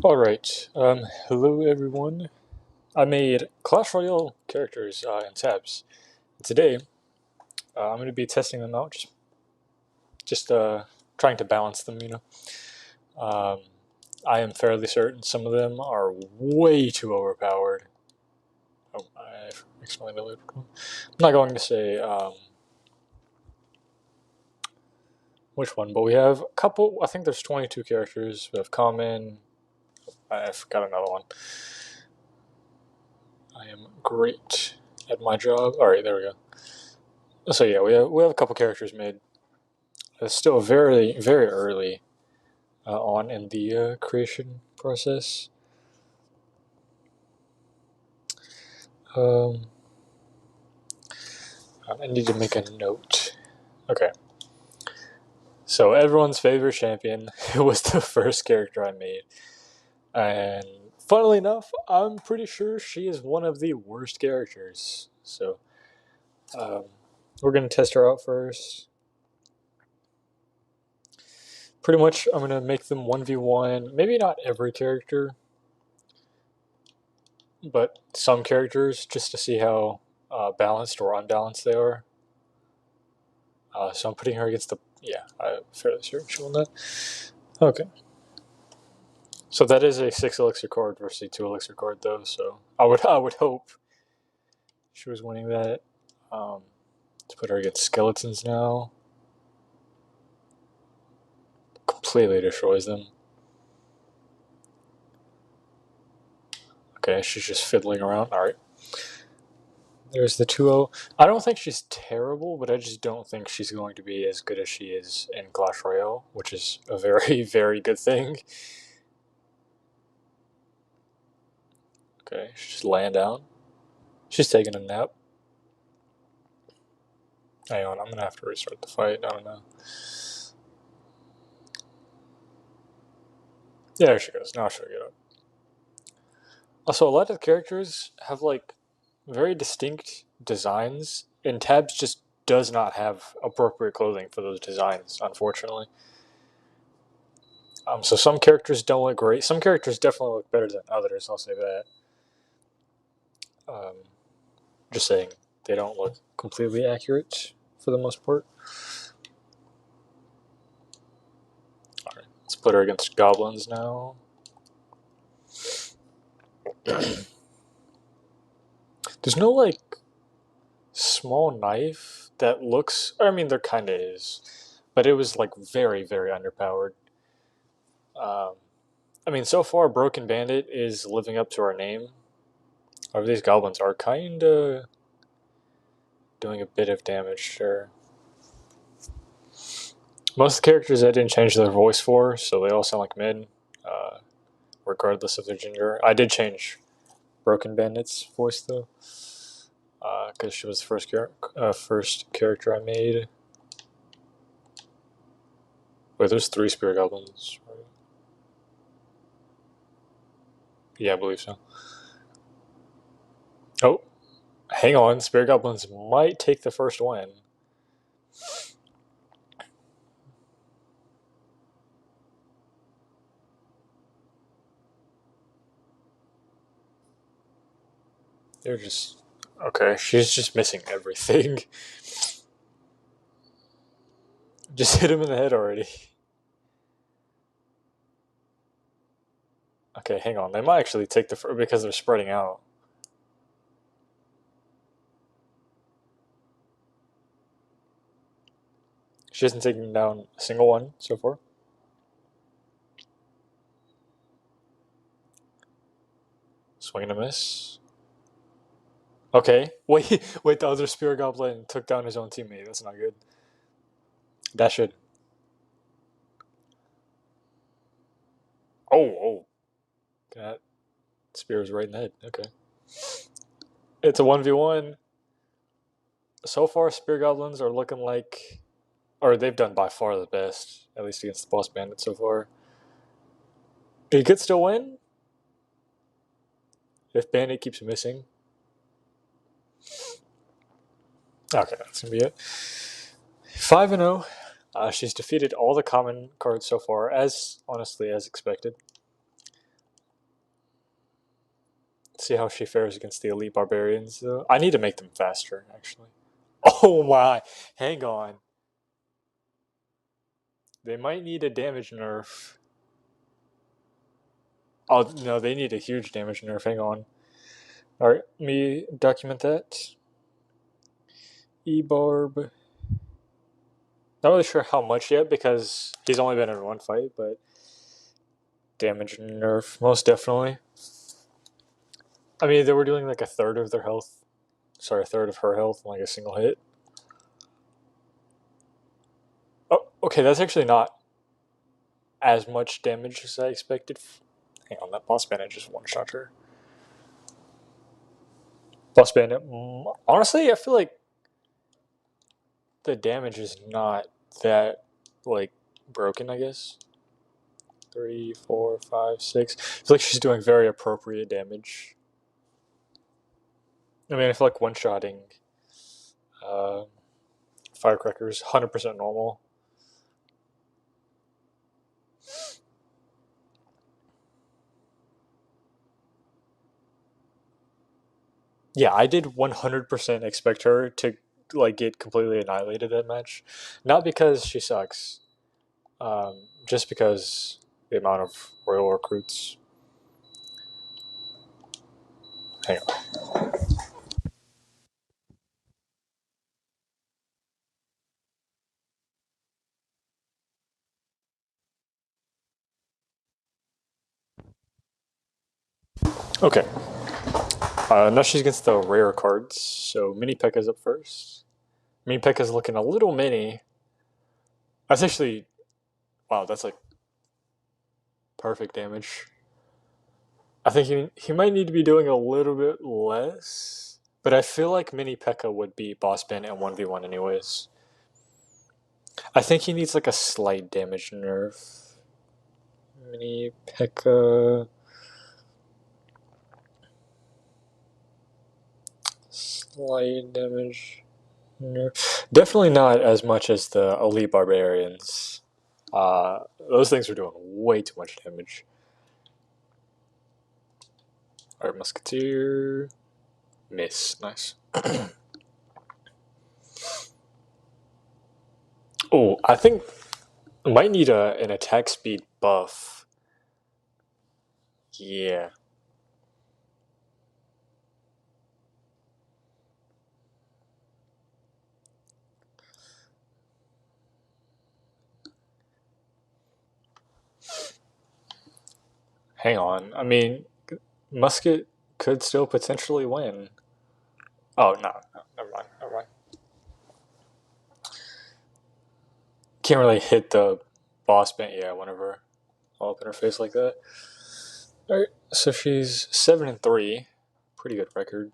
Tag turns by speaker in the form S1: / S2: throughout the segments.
S1: Alright, hello everyone. I made Clash Royale characters and tabs. Today, I'm going to be testing them out, just trying to balance them. Um, I am fairly certain some of them are way too overpowered. Oh, I explained that later. I'm not going to say which one, but we have a couple. I think there's 22 characters. We have common. I forgot another one. I am great at my job. Alright, there we go. So yeah, we have a couple characters made. It's still very very early on in the creation process. Um, I need to make a note. Okay, so everyone's favorite champion was the first character I made, and funnily enough, I'm pretty sure she is one of the worst characters. So um, we're gonna test her out first. Pretty much, I'm gonna make them 1v1. Maybe not every character, but some characters, just to see how balanced or unbalanced they are. So I'm putting her against the. Yeah, I'm fairly certain she won that. Okay. So that is a 6 elixir card versus a 2 elixir card, though. So I would hope she was winning that. Let's put her against skeletons now. Completely destroys them. Okay, she's just fiddling around. All right. There's the 2-0. I don't think she's terrible, but I just don't think she's going to be as good as she is in Clash Royale, which is a very, very good thing. Okay, she's just laying down. She's taking a nap. Hang on, I'm gonna have to restart the fight. I don't know. Yeah, there she goes. Now she'll get up. Also, a lot of the characters have like very distinct designs, and Tabs just does not have appropriate clothing for those designs, unfortunately. So some characters don't look great. Some characters definitely look better than others. I'll say that. Um, just saying, they don't look completely accurate for the most part. All right, let's put her against goblins now. There's no like small knife that looks. I mean, there kind of is, but it was like very, very underpowered. Um, I mean, so far, Broken Bandit is living up to our name. However, these goblins are kind of doing a bit of damage. Sure. Most of the characters I didn't change their voice for, so they all sound like mid, uh, regardless of their gender. I did change Broken Bandit's voice though, because she was the first character I made. Wait, there's 3 spirit goblins. Right? Yeah, I believe so. Oh, hang on. Spirit goblins might take the first win. They're just okay. She's just missing everything. Just hit him in the head already. Okay, hang on. They might actually take the first because they're spreading out. She hasn't taken down a single one so far. Swing and a miss. Okay, wait, wait. The other spirit goblin took down his own teammate. That's not good. That should. Oh, oh. That spear was right in the head. Okay. It's a 1v1. So far, spirit goblins are looking like, or they've done by far the best, at least against the boss bandit so far. He could still win if bandit keeps missing. Okay, that's gonna be it. 5-0. She's defeated all the common cards so far, as honestly as expected. See how she fares against the elite barbarians, though. I need to make them faster, actually. Oh my! Hang on. They might need a damage nerf. Oh, no, they need a huge damage nerf. Hang on. Alright, let me document that. E-Barb. Not really sure how much yet because he's only been in one fight, but damage nerf, most definitely. I mean, they were doing like a third of their health. Sorry, a third of her health in like a single hit. Oh, okay, that's actually not as much damage as I expected. Hang on, that boss bandit just one-shot her. Boss bandit, honestly, I feel like the damage is not that, like, broken, I guess. 3, 4, 5, 6. I feel like she's doing very appropriate damage. I mean, I feel like one-shotting uh, firecrackers 100% normal. Yeah, I did 100% expect her to like get completely annihilated that match, not because she sucks, just because the amount of royal recruits. Hang on. Okay, now she's against the rare cards. So mini P.E.K.K.A.'s up first. Mini P.E.K.K.A.'s looking a little mini. That's actually wow. That's like perfect damage. I think he might need to be doing a little bit less, but I feel like mini P.E.K.K.A. would be boss ban and 1v1 anyways. I think he needs like a slight damage nerf. Mini P.E.K.K.A. Slight damage nerf. Definitely not as much as the elite barbarians. Those things are doing way too much damage. Alright, musketeer. Miss. Nice. Oh, I think I might need an attack speed buff. Yeah. Hang on. I mean, Musket could still potentially win. Oh, no, never mind, never mind. Can't really hit the boss band, yeah, whenever all up in her face like that. Alright, so she's 7-3. Pretty good record.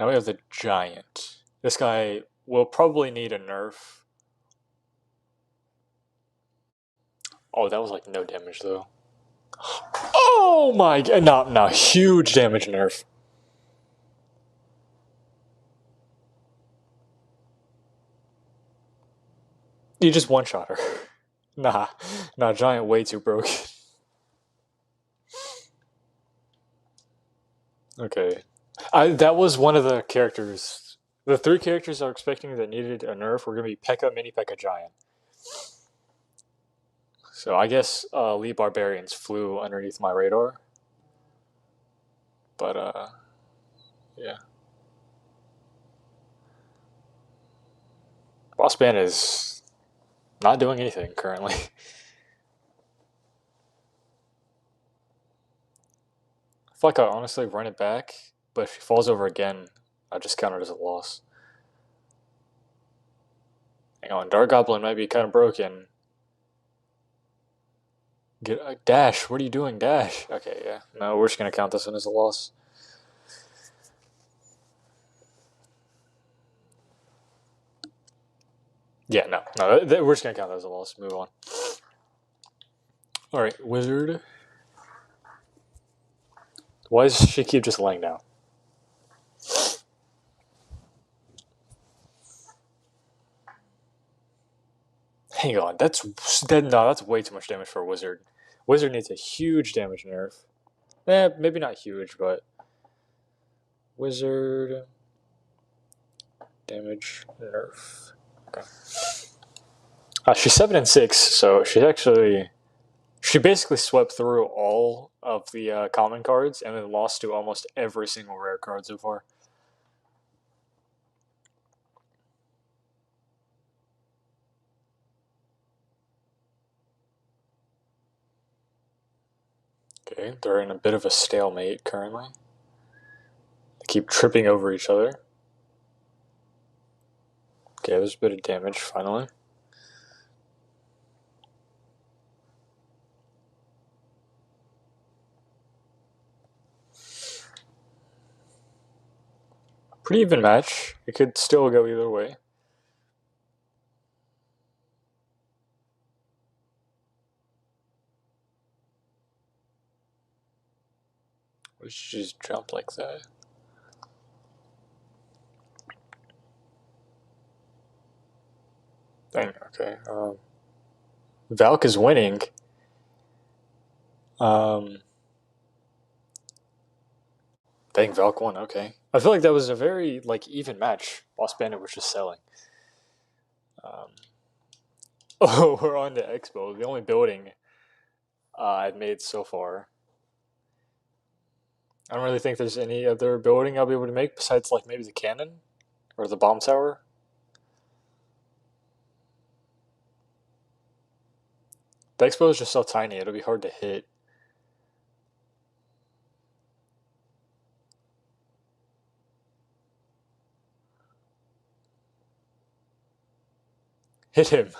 S1: Now we have the Giant. This guy will probably need a nerf. Oh, that was like no damage though. Oh my god, no, huge damage nerf. You just one-shot her. Nah, Giant way too broken. Okay. That was one of the characters. The 3 characters I was expecting that needed a nerf were going to be P.E.K.K.A, Mini P.E.K.K.A, Giant. So I guess Elite Barbarians flew underneath my radar. But, yeah. Boss Band is not doing anything currently. I feel like I honestly run it back, but if he falls over again, I just count it as a loss. Hang on, Dark Goblin might be kind of broken. Get a dash. What are you doing, dash? Okay, yeah. No, we're just gonna count this one as a loss. Yeah, no, we're just gonna count that as a loss. Move on. All right, wizard. Why does she keep just laying down? Hang on, that's way too much damage for a wizard. Wizard needs a huge damage nerf. maybe not huge, but wizard damage nerf. Okay. She's 7 and 6, so she basically swept through all of the common cards and then lost to almost every single rare card so far. Okay, they're in a bit of a stalemate currently. They keep tripping over each other. Okay, there's a bit of damage finally. Pretty even match. It could still go either way. We should just jump like that. Dang, okay. Valk is winning. Dang, Valk won, okay. I feel like that was a very even match. Boss Bandit was just selling. Oh, we're on to Expo. The only building I've made so far. I don't really think there's any other building I'll be able to make besides maybe the cannon or the bomb tower. The Expo is just so tiny; it'll be hard to hit. Hit him.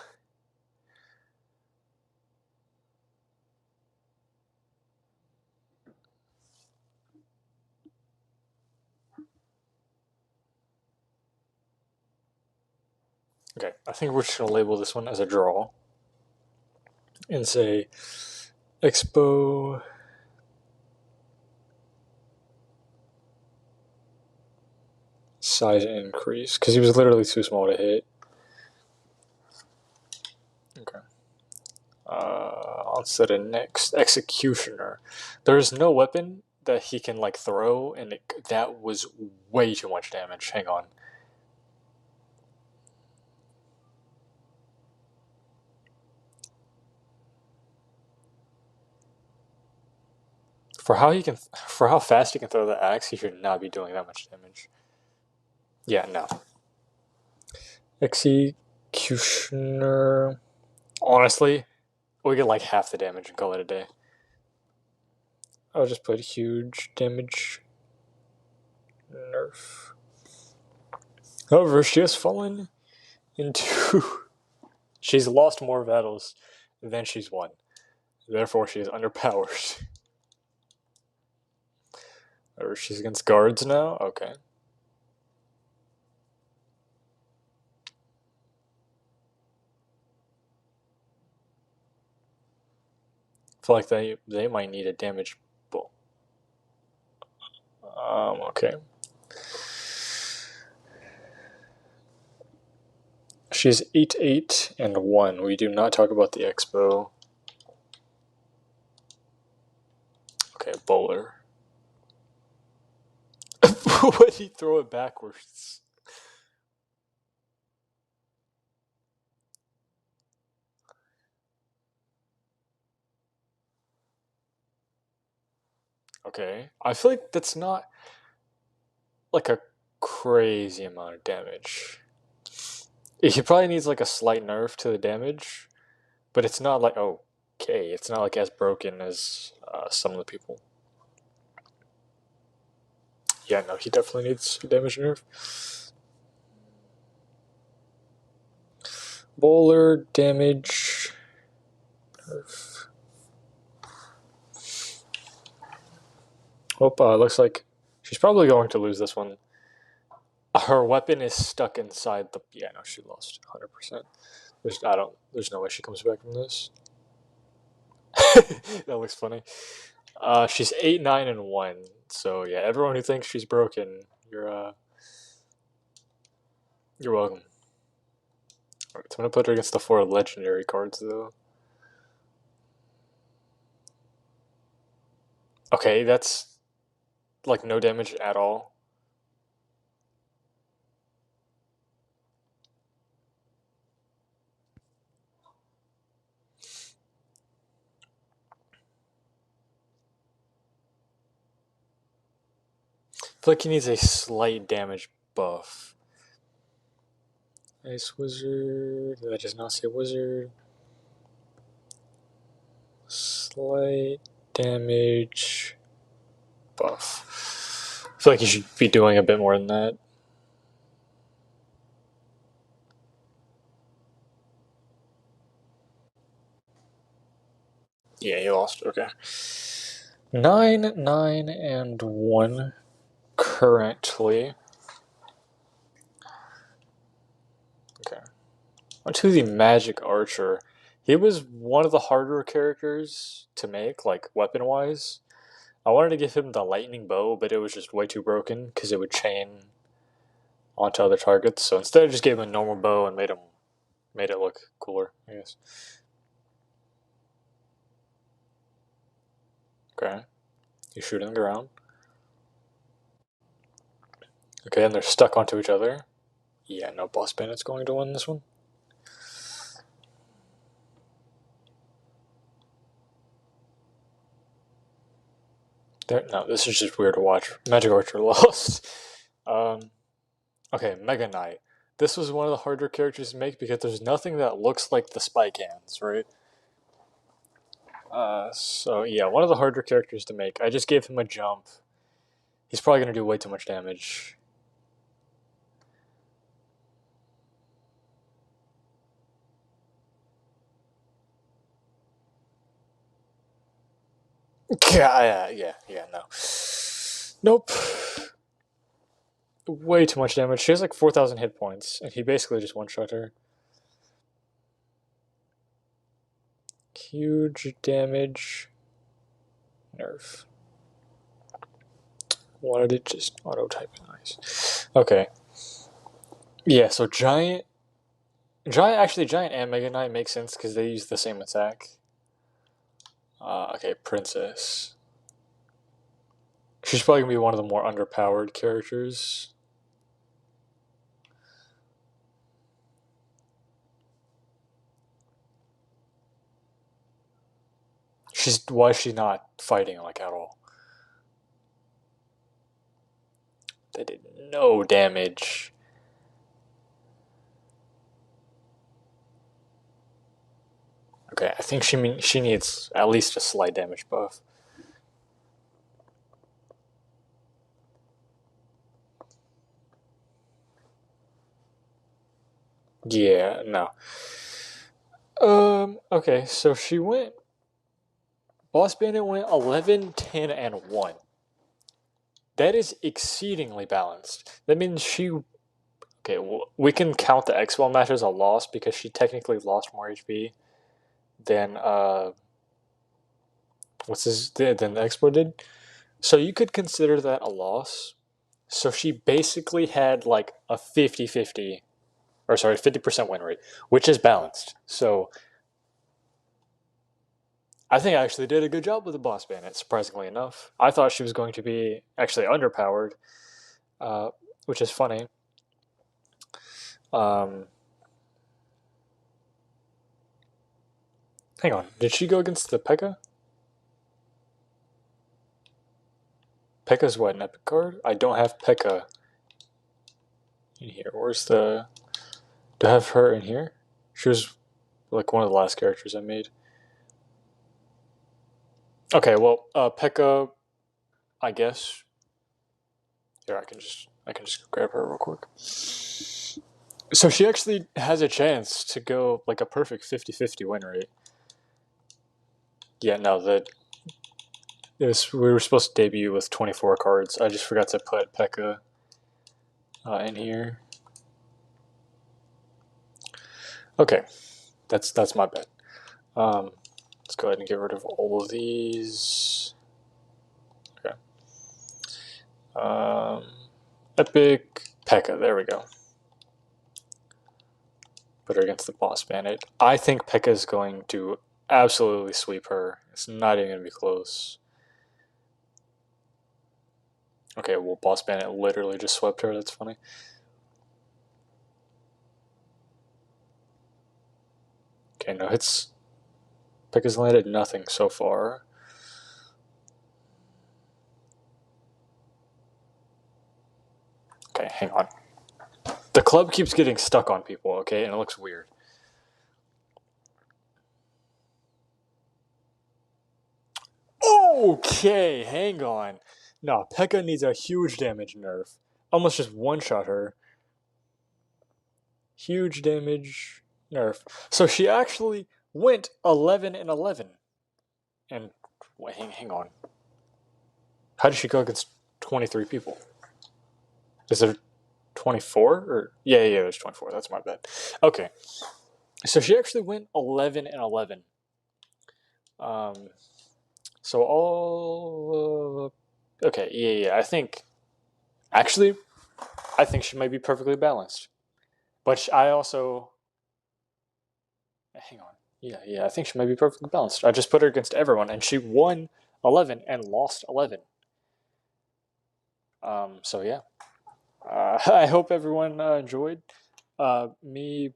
S1: Okay, I think we're just gonna label this one as a draw and say Expo size increase because he was literally too small to hit. Okay. On to the next Executioner. There's no weapon that he can throw, and that was way too much damage. Hang on. For how fast he can throw the axe, he should not be doing that much damage. Yeah, no. Executioner. Honestly, we get half the damage and call it a day. I'll just put huge damage nerf. However, she has fallen into. She's lost more battles than she's won. Therefore, she is underpowered. Or she's against guards now? Okay. I feel like they might need a damage bull. Okay. She's 8-8 and 1. We do not talk about the Expo. Okay, bowler. Why did he throw it backwards? Okay. I feel like that's not a crazy amount of damage. He probably needs a slight nerf to the damage, but it's not okay. It's not as broken as some of the people. Yeah, no, he definitely needs damage nerf. Bowler damage nerf. Oh, looks like she's probably going to lose this one. Her weapon is stuck inside the. Yeah, no, she lost 100%. There's no way she comes back from this. That looks funny. She's 8-9 and 1. So yeah, everyone who thinks she's broken, you're welcome. Alright, so I'm gonna put her against the 4 legendary cards though. Okay, that's like no damage at all. I feel like he needs a slight damage buff. Ice Wizard. That does not say Wizard. Slight damage buff. I feel like you should be doing a bit more than that. Yeah, you lost. Okay. 9, 9, and 1 currently. Okay. On to the Magic Archer. He was one of the harder characters to make, like weapon wise. I wanted to give him the lightning bow, but it was just way too broken because it would chain onto other targets. So instead, I just gave him a normal bow and made it look cooler, I guess. Okay, you shoot in the ground. Okay, and they're stuck onto each other. Yeah, no boss bandit's going to win this one. No, this is just weird to watch. Magic Archer lost. Okay, Mega Knight. This was one of the harder characters to make because there's nothing that looks like the spike hands, right? So yeah, one of the harder characters to make. I just gave him a jump. He's probably gonna do way too much damage. Yeah, no. Nope. Way too much damage. She has like 4,000 hit points, and he basically just one-shot her. Huge damage. Nerf. Wanted it just auto-type. Nice. Okay. Yeah, so Giant and Mega Knight make sense because they use the same attack. Okay, Princess. She's probably gonna be one of the more underpowered characters. Why is she not fighting like at all? They did no damage. Okay, I think she needs at least a slight damage buff. Yeah, no. Okay, so she went. Boss Bandit went 11, 10, and 1. That is exceedingly balanced. That means she. Okay, we can count the X-Well match as a loss because she technically lost more HP than than the Expo did. So you could consider that a loss. So she basically had like a 50-50, or sorry, 50% win rate, which is balanced. So I think I actually did a good job with the boss bandit, surprisingly enough. I thought she was going to be actually underpowered, which is funny. Um, Hang on, did she go against the P.E.K.K.A? P.E.K.K.A's what, an epic card? I don't have P.E.K.K.A in here. Where's the... Do I have her in here? She was like one of the last characters I made. Okay, well, P.E.K.K.A, I guess. Here, I can just grab her real quick. So she actually has a chance to go like a perfect 50-50 win rate. Yeah, no, we were supposed to debut with 24 cards. I just forgot to put P.E.K.K.A in here. Okay, that's my bad. Let's go ahead and get rid of all of these. Okay. Epic P.E.K.K.A. There we go. Put her against the boss bandit. I think P.E.K.K.A is going to absolutely sweep her. It's not even going to be close. Okay, well, Boss Bandit literally just swept her. That's funny. Okay, no hits. Pick has landed nothing so far. Okay, hang on. The club keeps getting stuck on people, okay, and it looks weird. Okay, hang on. No, Pekka needs a huge damage nerf. Almost just one-shot her. Huge damage nerf. So she actually went 11 and 11. And wait, hang on. How did she go against 23 people? Is it 24 or yeah, there's 24. That's my bad. Okay. So she actually went 11 and 11. So all okay, yeah. I think actually I think she might be perfectly balanced. But I also hang on. Yeah, I think she might be perfectly balanced. I just put her against everyone and she won 11 and lost 11. So yeah. I hope everyone enjoyed me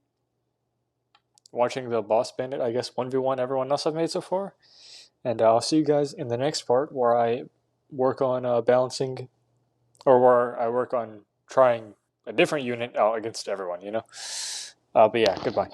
S1: watching the Boss Bandit, I guess 1v1 everyone else I've made so far. And I'll see you guys in the next part where I work on balancing, or where I work on trying a different unit out against everyone, you know? But yeah, goodbye.